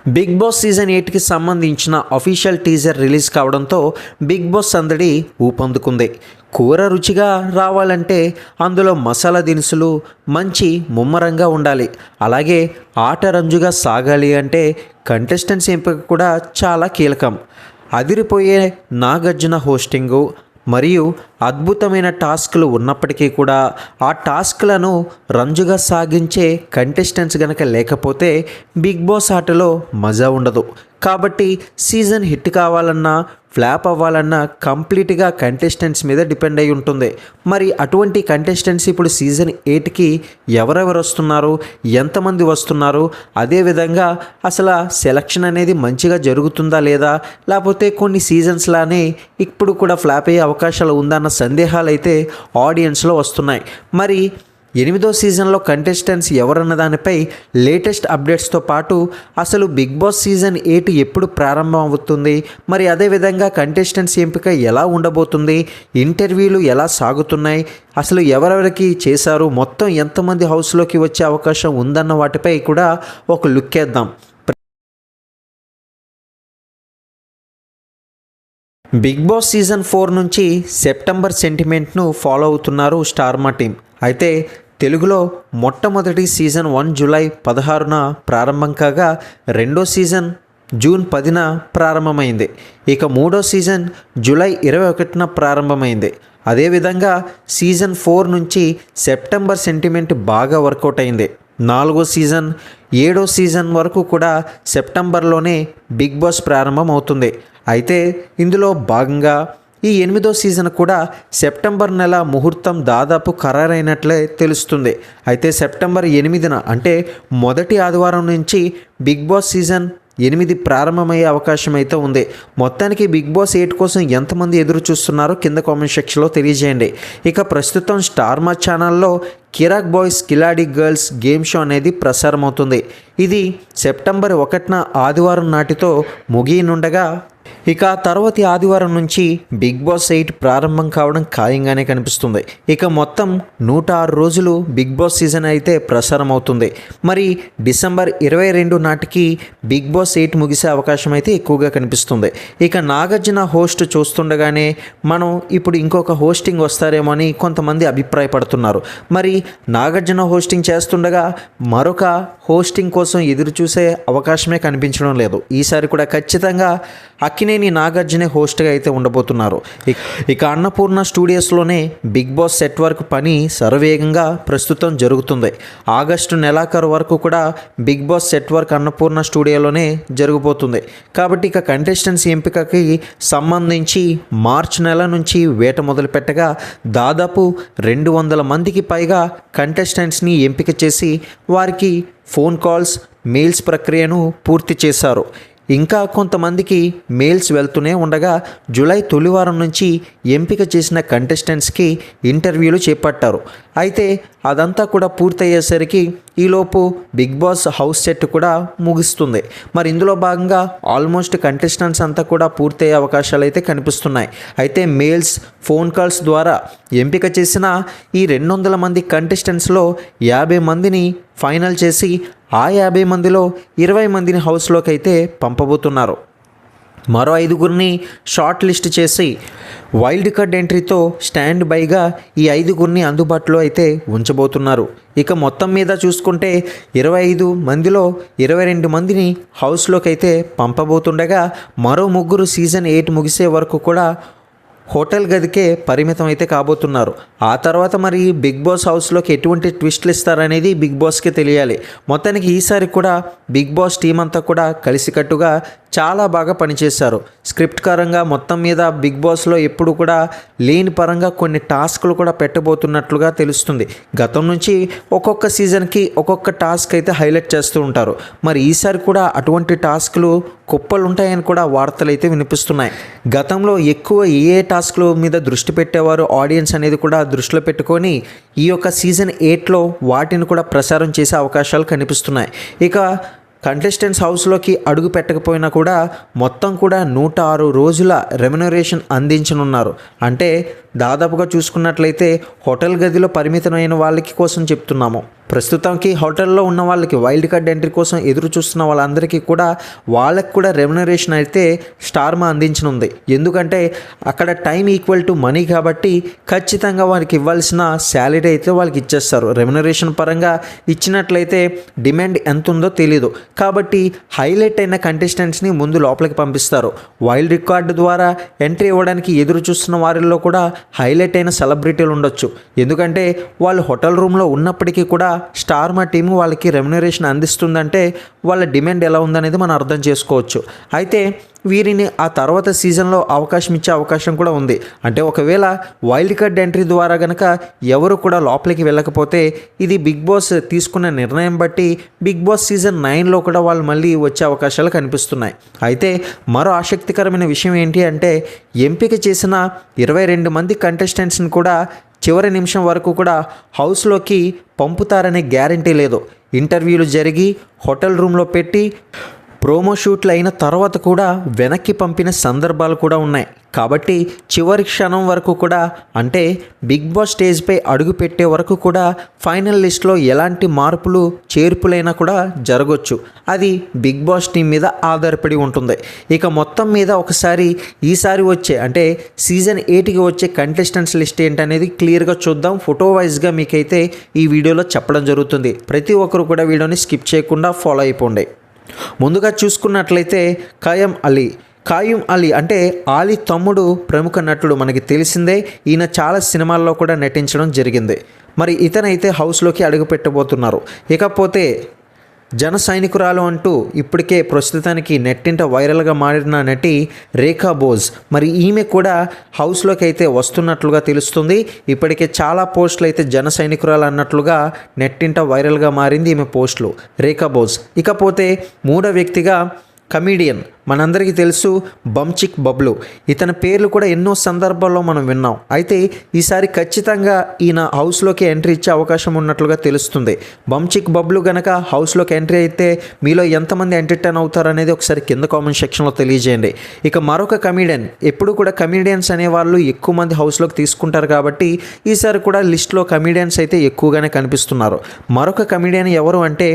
Big boss season 8కి సంబంధించిన official teaser release కావడంతో big boss సందడి ఊపందుకుంది. కూర రుచిగా రావాలంటే అందులో మసాలా దినుసులు మంచి ముమ్మరంగా ఉండాలి. అలాగే ఆట రంజుగా సాగాలి అంటే కంటెస్టెంట్స్ ఎంపిక కూడా చాలా కీలకం. అదిరిపోయే నాగార్జున హోస్టింగు మరియు అద్భుతమైన టాస్క్లు ఉన్నప్పటికీ కూడా ఆ టాస్క్లను రంజుగా సాగించే కంటెస్టెంట్స్ గనక లేకపోతే బిగ్ బాస్ ఆటలో మజా ఉండదు. కాబట్టి సీజన్ హిట్ కావాలన్నా ఫ్లాప్ అవ్వాలన్నా కంప్లీట్గా కంటెస్టెంట్స్ మీద డిపెండ్ అయి ఉంటుంది. మరి అటువంటి కంటెస్టెంట్స్ ఇప్పుడు సీజన్ 8కి ఎవరెవరు వస్తున్నారు, ఎంతమంది వస్తున్నారు, అదేవిధంగా అసలు సెలక్షన్ అనేది మంచిగా జరుగుతుందా లేదా, లేకపోతే కొన్ని సీజన్స్లానే ఇప్పుడు కూడా ఫ్లాప్ అయ్యే అవకాశాలు ఉందన్న సందేహాలు అయితే ఆడియన్స్లో వస్తున్నాయి. మరి 8వ సీజన్లో కంటెస్టెంట్స్ ఎవరన్న దానిపై లేటెస్ట్ అప్డేట్స్తో పాటు అసలు బిగ్ బాస్ సీజన్ 8 ఎప్పుడు ప్రారంభం అవుతుంది, మరి అదేవిధంగా కంటెస్టెంట్స్ ఎంపిక ఎలా ఉండబోతుంది, ఇంటర్వ్యూలు ఎలా సాగుతున్నాయి, అసలు ఎవరెవరికి చేశారు, మొత్తం ఎంతమంది హౌస్లోకి వచ్చే అవకాశం ఉందన్న వాటిపై కూడా ఒక లుక్ వేద్దాం. బిగ్ బాస్ సీజన్ 4 నుంచి సెప్టెంబర్ సెంటిమెంట్ను ఫాలో అవుతున్నారు స్టార్మా టీం. అయితే తెలుగులో మొట్టమొదటి సీజన్ 1 జూలై 16న ప్రారంభం కాగా రెండో సీజన్ జూన్ 10న ప్రారంభమైంది. ఇక మూడో సీజన్ జూలై 21న ప్రారంభమైంది. అదేవిధంగా సీజన్ 4 నుంచి సెప్టెంబర్ సెంటిమెంట్ బాగా వర్కౌట్ అయింది. 4వ సీజన్ 7వ సీజన్ వరకు కూడా సెప్టెంబర్లోనే బిగ్ బాస్ ప్రారంభం అవుతుంది. అయితే ఇందులో భాగంగా ఈ 8వ సీజన్ కూడా సెప్టెంబర్ నెల ముహూర్తం దాదాపు ఖరారైనట్లే తెలుస్తుంది. అయితే సెప్టెంబర్ 8న అంటే మొదటి ఆదివారం నుంచి బిగ్ బాస్ సీజన్ 8 ప్రారంభమయ్యే అవకాశం అయితే ఉంది. మొత్తానికి బిగ్ బాస్ 8 కోసం ఎంతమంది ఎదురు చూస్తున్నారో కింద కామెంట్ సెక్షన్లో తెలియజేయండి. ఇక ప్రస్తుతం స్టార్మా ఛానల్లో కిరాక్ బాయ్స్ కిలాడి గర్ల్స్ గేమ్ షో అనేది ప్రసారం అవుతుంది. ఇది సెప్టెంబర్ 1న ఆదివారం నాటితో ముగియనుండగా ఇక తర్వాతి ఆదివారం నుంచి బిగ్ బాస్ 8 ప్రారంభం కావడం ఖాయంగానే కనిపిస్తుంది. ఇక మొత్తం 106 రోజులు బిగ్ బాస్ సీజన్ అయితే ప్రసారం అవుతుంది. మరి డిసెంబర్ 22 నాటికి బిగ్ బాస్ 8 ముగిసే అవకాశం అయితే ఎక్కువగా కనిపిస్తుంది. ఇక నాగార్జున హోస్ట్ చూస్తుండగానే మనం ఇప్పుడు ఇంకొక హోస్టింగ్ వస్తారేమో అని కొంతమంది అభిప్రాయపడుతున్నారు. మరి నాగార్జున హోస్టింగ్ చేస్తుండగా మరొక హోస్టింగ్ కోసం ఎదురు చూసే అవకాశమే కనిపించడం లేదు. ఈసారి కూడా ఖచ్చితంగా అక్కినేని నాగార్జునే హోస్ట్గా అయితే ఉండబోతున్నారు. ఇక అన్నపూర్ణ స్టూడియోస్లోనే బిగ్ బాస్ సెట్ వర్క్ పని శరవేగంగా ప్రస్తుతం జరుగుతుంది. ఆగస్టు నెలాఖరు వరకు కూడా Bigg Boss set work Annapurna స్టూడియోలోనే జరగబోతుంది. కాబట్టి ఇక కంటెస్టెంట్స్ ఎంపికకి సంబంధించి మార్చి నెల నుంచి వేట మొదలుపెట్టగా దాదాపు 200 మందికి పైగా కంటెస్టెంట్స్ని ఎంపిక చేసి వారికి ఫోన్ కాల్స్, మెయిల్స్ ప్రక్రియను పూర్తి చేశారు. ఇంకా కొంతమందికి మెయిల్స్ వెళ్తూనే ఉండగా జూలై తొలివారం నుంచి ఎంపిక చేసిన కంటెస్టెంట్స్కి ఇంటర్వ్యూలు చేపట్టారు. అయితే అదంతా కూడా పూర్తయ్యేసరికి ఈలోపు బిగ్ బాస్ హౌస్ సెట్ కూడా ముగుస్తుంది. మరి ఇందులో భాగంగా ఆల్మోస్ట్ కంటెస్టెంట్స్ అంతా కూడా పూర్తయ్యే అవకాశాలు అయితే కనిపిస్తున్నాయి. అయితే మెయిల్స్, ఫోన్ కాల్స్ ద్వారా ఎంపిక చేసిన ఈ 200 మంది కంటెస్టెంట్స్లో 50 మందిని ఫైనల్ చేసి ఆ 50 మందిలో 20 మందిని హౌస్లోకి అయితే పంపబోతున్నారు. మరో 5గురిని షార్ట్ లిస్ట్ చేసి వైల్డ్ కార్డ్ ఎంట్రీతో స్టాండ్ బైగా ఈ 5గురిని అందుబాటులో అయితే ఉంచబోతున్నారు. ఇక మొత్తం మీద చూసుకుంటే 25 మందిలో 22 మందిని హౌస్లోకి అయితే పంపబోతుండగా మరో 3 సీజన్ 8 ముగిసే వరకు కూడా హోటల్ గదికే పరిమితం అయితే కాబోతున్నారు. ఆ తర్వాత మరి బిగ్ బాస్ హౌస్లోకి ఎటువంటి ట్విస్ట్లు ఇస్తారనేది బిగ్ బాస్కి తెలియాలి. మొత్తానికి ఈసారి కూడా బిగ్ బాస్ టీం అంతా కూడా కలిసికట్టుగా చాలా బాగా పనిచేశారు. స్క్రిప్ట్ పరంగా మొత్తం మీద బిగ్ బాస్లో ఎప్పుడు కూడా లేని పరంగా కొన్ని టాస్క్లు కూడా పెట్టబోతున్నట్లుగా తెలుస్తుంది. గతం నుంచి ఒక్కొక్క సీజన్కి ఒక్కొక్క టాస్క్ అయితే హైలైట్ చేస్తూ ఉంటారు. మరి ఈసారి కూడా అటువంటి టాస్క్లు కుప్పలు ఉంటాయని కూడా వార్తలు అయితే వినిపిస్తున్నాయి. గతంలో ఎక్కువ ఏ టాస్క్ల మీద దృష్టి పెట్టేవారు ఆడియన్స్ అనేది కూడా దృష్టిలో పెట్టుకొని ఈ యొక్క సీజన్ 8లో వాటిని కూడా ప్రసారం చేసే అవకాశాలు కనిపిస్తున్నాయి. ఇక కంటెస్టెంట్స్ హౌస్లోకి అడుగు పెట్టకపోయినా కూడా మొత్తం కూడా 106 రోజుల రెమ్యునరేషన్ అందించనున్నారు. అంటే దాదాపుగా చూసుకున్నట్లయితే హోటల్ గదిలో పరిమితమైన వాళ్ళకి కోసం చెప్తున్నాము. ప్రస్తుతానికి హోటల్లో ఉన్న వాళ్ళకి వైల్డ్ కార్డ్ ఎంట్రీ కోసం ఎదురు చూస్తున్న వాళ్ళందరికీ కూడా వాళ్ళకి కూడా రెమ్యునరేషన్ అయితే స్టార్మా అందించనుంది. ఎందుకంటే అక్కడ టైం ఈక్వల్ టు మనీ కాబట్టి ఖచ్చితంగా వారికి ఇవ్వాల్సిన శాలరీ అయితే వాళ్ళకి ఇచ్చేస్తారు. రెమ్యునరేషన్ పరంగా ఇచ్చినట్లయితే డిమాండ్ ఎంత ఉందో తెలియదు కాబట్టి హైలైట్ అయిన కంటెస్టెంట్స్ని ముందు లోపలికి పంపిస్తారు. వైల్డ్ కార్డ్ ద్వారా ఎంట్రీ ఇవ్వడానికి ఎదురు చూస్తున్న వారిలో కూడా హైలైట్ అయిన సెలబ్రిటీలు ఉండొచ్చు. ఎందుకంటే వాళ్ళు హోటల్ రూమ్లో ఉన్నప్పటికీ కూడా స్టార్మా టీము వాళ్ళకి రెమ్యునరేషన్ అందిస్తుందంటే వాళ్ళ డిమాండ్ ఎలా ఉందనేది మనం అర్థం చేసుకోవచ్చు. అయితే వీరిని ఆ తర్వాత సీజన్లో అవకాశం ఇచ్చే అవకాశం కూడా ఉంది. అంటే ఒకవేళ వైల్డ్ కార్డ్ ఎంట్రీ ద్వారా కనుక ఎవరు కూడా లోపలికి వెళ్ళకపోతే ఇది బిగ్ బాస్ తీసుకున్న నిర్ణయం బట్టి బిగ్ బాస్ సీజన్ 9లో కూడా వాళ్ళు మళ్ళీ వచ్చే అవకాశాలు కనిపిస్తున్నాయి. అయితే మరో ఆసక్తికరమైన విషయం ఏంటి అంటే ఎంపిక చేసిన 22 మంది కంటెస్టెంట్స్ని కూడా చివరి నిమిషం వరకు కూడా హౌస్లోకి పంపుతారనే గ్యారంటీ లేదు. ఇంటర్వ్యూలు జరిగి హోటల్ రూమ్లో పెట్టి ప్రోమో షూట్లు అయిన తర్వాత కూడా వెనక్కి పంపిన సందర్భాలు కూడా ఉన్నాయి. కాబట్టి చివరి క్షణం వరకు కూడా అంటే బిగ్ బాస్ స్టేజ్పై అడుగు పెట్టే వరకు కూడా ఫైనల్ లిస్ట్లో ఎలాంటి మార్పులు చేర్పులైనా కూడా జరగవచ్చు. అది బిగ్ బాస్ టీం మీద ఆధారపడి ఉంటుంది. ఇక మొత్తం మీద ఒకసారి ఈసారి వచ్చే అంటే సీజన్ 8కి వచ్చే కంటెస్టెంట్స్ లిస్ట్ ఏంటనేది క్లియర్గా చూద్దాం. ఫోటో వైజ్గా మీకైతే ఈ వీడియోలో చెప్పడం జరుగుతుంది. ప్రతి ఒక్కరు కూడా వీడియోని స్కిప్ చేయకుండా ఫాలో అయిపోండి. ముందుగా చూసుకున్నట్లయితే ఖాయం అలీ అంటే ఆలీ తమ్ముడు ప్రముఖ నటుడు, మనకి తెలిసిందే. ఈయన చాలా సినిమాల్లో కూడా నటించడం జరిగింది. మరి ఇతనైతే హౌస్లోకి అడుగు పెట్టబోతున్నారు. ఇకపోతే జన సైనికురాలు అంటూ ఇప్పటికే ప్రస్తుతానికి నెట్టింట వైరల్గా మారిన నటి రేఖా బోజ్, మరి ఈమె కూడా హౌస్లోకి అయితే వస్తున్నట్లుగా తెలుస్తుంది. ఇప్పటికే చాలా పోస్టులు అయితే జన సైనికురాలు అన్నట్లుగా నెట్టింట వైరల్గా మారింది ఈమె పోస్టులు రేఖా బోజ్. ఇకపోతే మూడో వ్యక్తిగా కమీడియన్ మనందరికీ తెలుసు బంచిక్ బబ్లు. ఇతని పేర్లు కూడా ఎన్నో సందర్భాల్లో మనం విన్నాం. అయితే ఈసారి ఖచ్చితంగా ఈయన హౌస్లోకి ఎంట్రీ ఇచ్చే అవకాశం ఉన్నట్లుగా తెలుస్తుంది. బంచిక్ బబ్లు గనక హౌస్లోకి ఎంట్రీ అయితే మీలో ఎంతమంది ఎంటర్టైన్ అవుతారు అనేది ఒకసారి కింద కామెంట్ సెక్షన్లో తెలియజేయండి. ఇక మరొక కమీడియన్, ఎప్పుడు కూడా కమీడియన్స్ అనేవాళ్ళు ఎక్కువ మంది హౌస్లోకి తీసుకుంటారు కాబట్టి ఈసారి కూడా లిస్ట్లో కమీడియన్స్ అయితే ఎక్కువగానే కనిపిస్తున్నారు. మరొక కమీడియన్ ఎవరు అంటే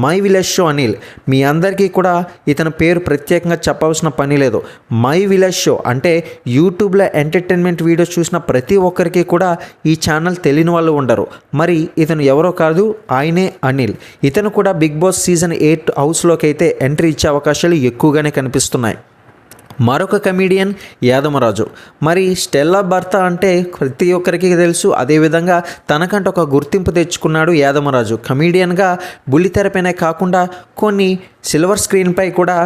మై విలేజ్ షో అనిల్. మీ అందరికీ కూడా ఇతని పేరు ప్రత్యేకంగా చెప్పవలసిన పని లేదు. మై విలేజ్ షో అంటే యూట్యూబ్లో ఎంటర్టైన్మెంట్ వీడియోస్ చూసిన ప్రతి ఒక్కరికి కూడా ఈ ఛానల్ తెలియని వాళ్ళు ఉండరు. మరి ఇతను ఎవరో కాదు, ఆయనే అనిల్. ఇతను కూడా బిగ్ బాస్ సీజన్ 8 హౌస్లోకి అయితే ఎంట్రీ ఇచ్చే అవకాశాలు ఎక్కువగానే కనిపిస్తున్నాయి. మరొక కమీడియన్ యాదమరాజు. మరి స్టెల్లా భర్త అంటే ప్రతి ఒక్కరికి తెలుసు. అదేవిధంగా తనకంటే ఒక గుర్తింపు తెచ్చుకున్నాడు యాదమరాజు. కమీడియన్గా బుల్లితెరపైనే కాకుండా కొన్ని సిల్వర్ స్క్రీన్పై కూడా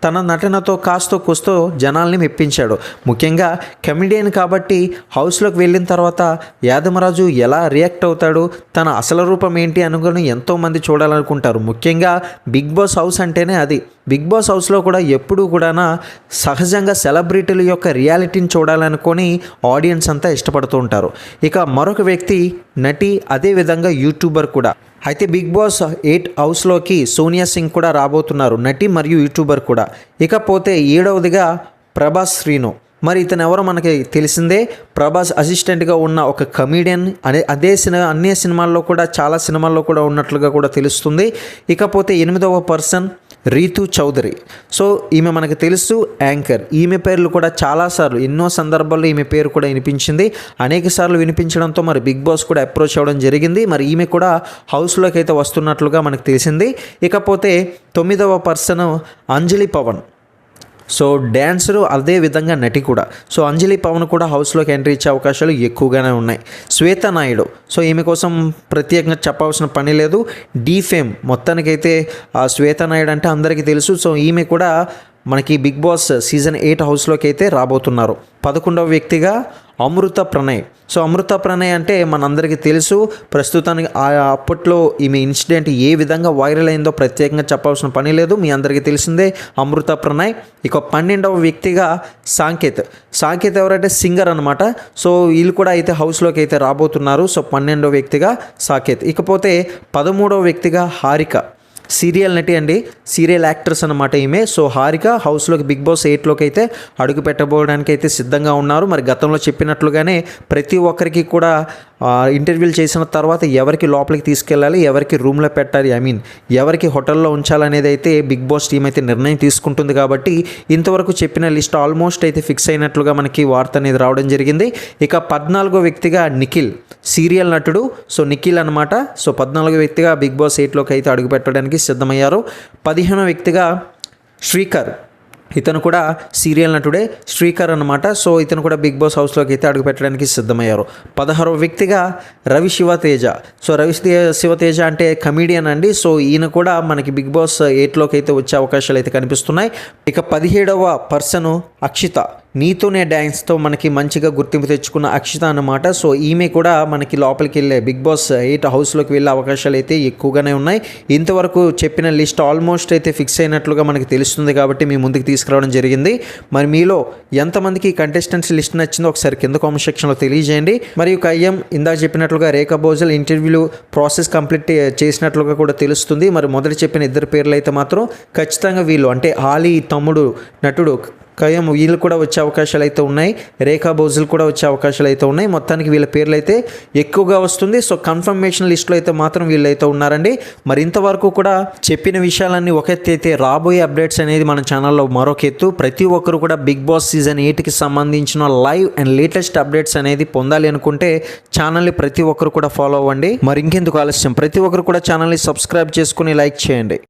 తన నటనతో కాస్తో కూస్తో జనాల్ని మెప్పించాడు. ముఖ్యంగా కమెడియన్ కాబట్టి హౌస్లోకి వెళ్ళిన తర్వాత యాదమరాజు ఎలా రియాక్ట్ అవుతాడు, తన అసలు రూపం ఏంటి అనుకుని ఎంతోమంది చూడాలనుకుంటారు. ముఖ్యంగా బిగ్ బాస్ హౌస్ అంటేనే అది. బిగ్ బాస్ హౌస్లో కూడా ఎప్పుడూ కూడా సహజంగా సెలబ్రిటీల యొక్క రియాలిటీని చూడాలనుకొని ఆడియన్స్ అంతా ఇష్టపడుతూ ఉంటారు. ఇక మరొక వ్యక్తి నటి, అదేవిధంగా యూట్యూబర్ కూడా. అయితే బిగ్ బాస్ 8 హౌస్లోకి సోనియా సింగ్ కూడా రాబోతున్నారు, నటి మరియు యూట్యూబర్ కూడా. ఇకపోతే 7వదిగా ప్రభాస్ శ్రీను. మరి ఇతను ఎవరో మనకి తెలిసిందే. ప్రభాస్ అసిస్టెంట్గా ఉన్న ఒక కమీడియన్. అన్ని సినిమాల్లో కూడా చాలా సినిమాల్లో కూడా ఉన్నట్లుగా కూడా తెలుస్తుంది. ఇకపోతే 8వ పర్సన్ రీతు చౌదరి. సో ఈమె మనకు తెలుసు, యాంకర్. ఈమె పేర్లు కూడా చాలాసార్లు ఎన్నో సందర్భాల్లో ఈమె పేరు కూడా వినిపించింది. అనేక సార్లు వినిపించడంతో మరి బిగ్ బాస్ కూడా అప్రోచ్ అవ్వడం జరిగింది. మరి ఈమె కూడా హౌస్లోకి అయితే వస్తున్నట్లుగా మనకు తెలిసింది. ఇకపోతే 9వ పర్సన్ అంజలి పవన్. సో డ్యాన్సరు, అదేవిధంగా నటి కూడా. సో అంజలి పవన్ కూడా హౌస్లోకి ఎంట్రీ ఇచ్చే అవకాశాలు ఎక్కువగానే ఉన్నాయి. శ్వేత నాయుడు. సో ఈమె కోసం ప్రత్యేకంగా చెప్పవలసిన పని లేదు. డీఫేమ్ మొత్తానికైతే శ్వేత నాయుడు అంటే అందరికీ తెలుసు. సో ఈమె కూడా మనకి బిగ్ బాస్ సీజన్ 8 హౌస్లోకి అయితే రాబోతున్నారు. 11వ వ్యక్తిగా అమృత ప్రణయ్. సో అమృత ప్రణయ్ అంటే మనందరికీ తెలుసు. ప్రస్తుతానికి అప్పట్లో ఈమె ఇన్సిడెంట్ ఏ విధంగా వైరల్ అయిందో ప్రత్యేకంగా చెప్పాల్సిన పని లేదు, మీ అందరికీ తెలిసిందే అమృత ప్రణయ్. ఇక 12వ వ్యక్తిగా సాంకేత్ ఎవరంటే సింగర్ అనమాట. సో వీళ్ళు కూడా అయితే హౌస్లోకి అయితే రాబోతున్నారు. సో 12వ వ్యక్తిగా సాకేత్. ఇకపోతే 13వ వ్యక్తిగా హారిక. సీరియల్ నటి అండి, సీరియల్ యాక్ట్రెస్ అనమాట ఈమె. సో హారిక హౌస్లోకి బిగ్ బాస్ 8లోకి అయితే అడుగు పెట్టబోవడానికి అయితే సిద్ధంగా ఉన్నారు. మరి గతంలో చెప్పినట్లుగానే ప్రతి ఒక్కరికి కూడా ఇంటర్వ్యూలు చేసిన తర్వాత ఎవరికి లోపలికి తీసుకెళ్ళాలి, ఎవరికి రూమ్లో పెట్టాలి, ఎవరికి హోటల్లో ఉంచాలనేది అయితే బిగ్ బాస్ టీం అయితే నిర్ణయం తీసుకుంటుంది. కాబట్టి ఇంతవరకు చెప్పిన లిస్ట్ ఆల్మోస్ట్ అయితే ఫిక్స్ అయినట్లుగా మనకి వార్త అనేది రావడం జరిగింది. ఇక 14వ వ్యక్తిగా నిఖిల్, సీరియల్ నటుడు. సో నిఖిల్ అనమాట. సో 14వ వ్యక్తిగా బిగ్ బాస్ 8లోకి అయితే అడుగు పెట్టడానికి సిద్ధమయ్యారు. 15వ వ్యక్తిగా శ్రీకర్, ఇతను కూడా సీరియల్ నటుడే, శ్రీకర్ అనమాట. సో ఇతను కూడా బిగ్ బాస్ హౌస్లోకి అయితే అడుగు పెట్టడానికి సిద్ధమయ్యారు. 16వ వ్యక్తిగా రవి శివతేజ. సో రవి శివతేజ అంటే కమీడియన్ అండి. సో ఈయన కూడా మనకి బిగ్ బాస్ 8లోకి అయితే వచ్చే అవకాశాలు అయితే కనిపిస్తున్నాయి. ఇక 17వ పర్సన్ అక్షిత, నీతోనే డ్యాన్స్తో మనకి మంచిగా గుర్తింపు తెచ్చుకున్న అక్షిత అన్నమాట. సో ఈమె కూడా మనకి లోపలికి వెళ్ళే బిగ్ బాస్ 8 హౌస్లోకి వెళ్ళే అవకాశాలు అయితే ఎక్కువగానే ఉన్నాయి. ఇంతవరకు చెప్పిన లిస్ట్ ఆల్మోస్ట్ అయితే ఫిక్స్ అయినట్లుగా మనకి తెలుస్తుంది కాబట్టి మీ ముందుకు తీసుకురావడం జరిగింది. మరి మీలో ఎంతమందికి కంటెస్టెంట్స్ లిస్ట్ నచ్చిందో ఒకసారి కింద కామెంట్ సెక్షన్లో తెలియజేయండి. మరియు కయ్యం ఇందాక చెప్పినట్లుగా రేఖా భోజల్ ఇంటర్వ్యూలు ప్రాసెస్ కంప్లీట్ చేసినట్లుగా కూడా తెలుస్తుంది. మరి మొదటి చెప్పిన ఇద్దరు పేర్లు అయితే మాత్రం ఖచ్చితంగా వీళ్ళు అంటే ఆలీ తమ్ముడు నటుడు కయ్యం వీళ్ళు కూడా వచ్చే అవకాశాలు అయితే ఉన్నాయి. రేఖా భోజల్ కూడా వచ్చే అవకాశాలు అయితే ఉన్నాయి. మొత్తానికి వీళ్ళ పేర్లు అయితే ఎక్కువగా వస్తుంది. సో కన్ఫర్మేషన్ లిస్ట్లో అయితే మాత్రం వీళ్ళు అయితే ఉన్నారండి. మరి ఇంతవరకు కూడా చెప్పిన విషయాలన్నీ ఒక ఎత్తు అయితే రాబోయే అప్డేట్స్ అనేది మన ఛానల్లో మరొక ఎత్తు. ప్రతి ఒక్కరు కూడా బిగ్ బాస్ సీజన్ 8కి సంబంధించిన లైవ్ అండ్ లేటెస్ట్ అప్డేట్స్ అనేది పొందాలి అనుకుంటే ఛానల్ని ప్రతి ఒక్కరు కూడా ఫాలో అవ్వండి. మరి ఇంకెందుకు ఆలస్యం, ప్రతి ఒక్కరు కూడా ఛానల్ని సబ్స్క్రైబ్ చేసుకుని లైక్ చేయండి.